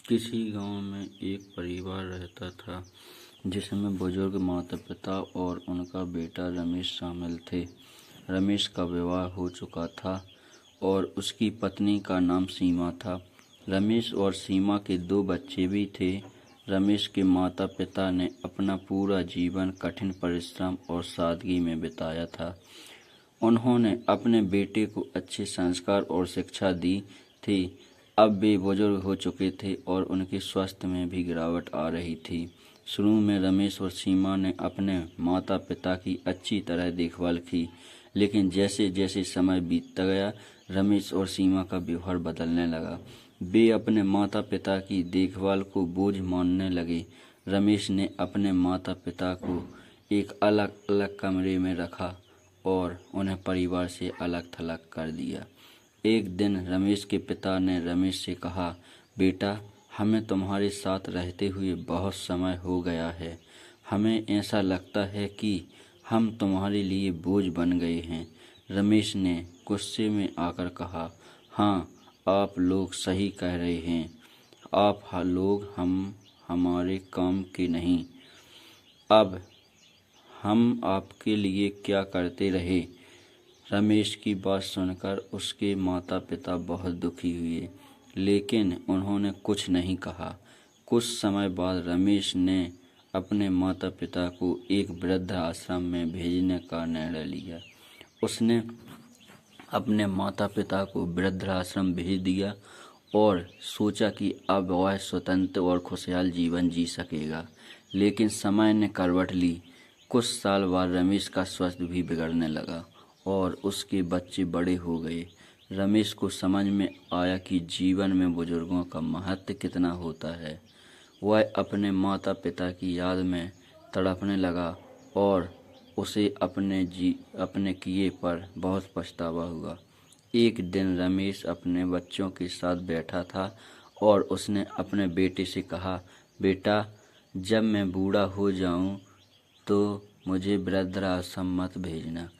किसी गांव में एक परिवार रहता था जिसमें बुजुर्ग माता पिता और उनका बेटा रमेश शामिल थे। रमेश का विवाह हो चुका था और उसकी पत्नी का नाम सीमा था। रमेश और सीमा के 2 बच्चे भी थे। रमेश के माता पिता ने अपना पूरा जीवन कठिन परिश्रम और सादगी में बिताया था। उन्होंने अपने बेटे को अच्छे संस्कार और शिक्षा दी थी। अब वे बुजुर्ग हो चुके थे और उनके स्वास्थ्य में भी गिरावट आ रही थी। शुरू में रमेश और सीमा ने अपने माता पिता की अच्छी तरह देखभाल की, लेकिन जैसे जैसे समय बीतता गया रमेश और सीमा का व्यवहार बदलने लगा। वे अपने माता पिता की देखभाल को बोझ मानने लगे। रमेश ने अपने माता पिता को एक अलग अलग कमरे में रखा और उन्हें परिवार से अलग थलग कर दिया। एक दिन रमेश के पिता ने रमेश से कहा, बेटा, हमें तुम्हारे साथ रहते हुए बहुत समय हो गया है। हमें ऐसा लगता है कि हम तुम्हारे लिए बोझ बन गए हैं। रमेश ने गुस्से में आकर कहा, हाँ, आप लोग सही कह रहे हैं। आप लोग हमारे काम के नहीं। अब हम आपके लिए क्या करते रहे। रमेश की बात सुनकर उसके माता पिता बहुत दुखी हुए, लेकिन उन्होंने कुछ नहीं कहा। कुछ समय बाद रमेश ने अपने माता पिता को एक वृद्ध आश्रम में भेजने का निर्णय लिया। उसने अपने माता पिता को वृद्धाश्रम भेज दिया और सोचा कि अब वह स्वतंत्र और खुशहाल जीवन जी सकेगा। लेकिन समय ने करवट ली। कुछ साल बाद रमेश का स्वास्थ्य भी बिगड़ने लगा और उसके बच्चे बड़े हो गए। रमेश को समझ में आया कि जीवन में बुजुर्गों का महत्व कितना होता है। वह अपने माता पिता की याद में तड़पने लगा और उसे अपने किए पर बहुत पछतावा हुआ। एक दिन रमेश अपने बच्चों के साथ बैठा था और उसने अपने बेटे से कहा, बेटा, जब मैं बूढ़ा हो जाऊं तो मुझे वृद्धाश्रम मत भेजना,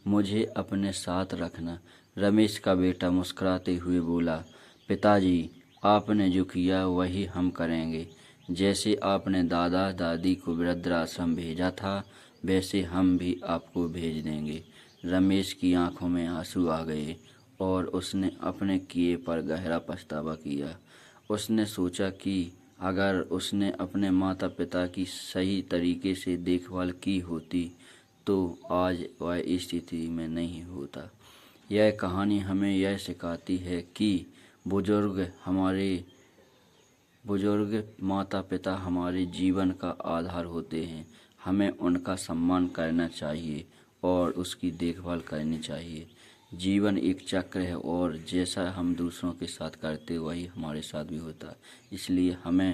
मुझे अपने साथ रखना। रमेश का बेटा मुस्कुराते हुए बोला, पिताजी, आपने जो किया वही हम करेंगे। जैसे आपने दादा दादी को वृद्धाश्रम भेजा था वैसे हम भी आपको भेज देंगे। रमेश की आंखों में आंसू आ गए और उसने अपने किए पर गहरा पछतावा किया। उसने सोचा कि अगर उसने अपने माता पिता की सही तरीके से देखभाल की होती तो आज वह इस स्थिति में नहीं होता। यह कहानी हमें यह सिखाती है कि बुजुर्ग माता पिता हमारे जीवन का आधार होते हैं। हमें उनका सम्मान करना चाहिए और उसकी देखभाल करनी चाहिए। जीवन एक चक्र है और जैसा हम दूसरों के साथ करते वही हमारे साथ भी होता है। इसलिए हमें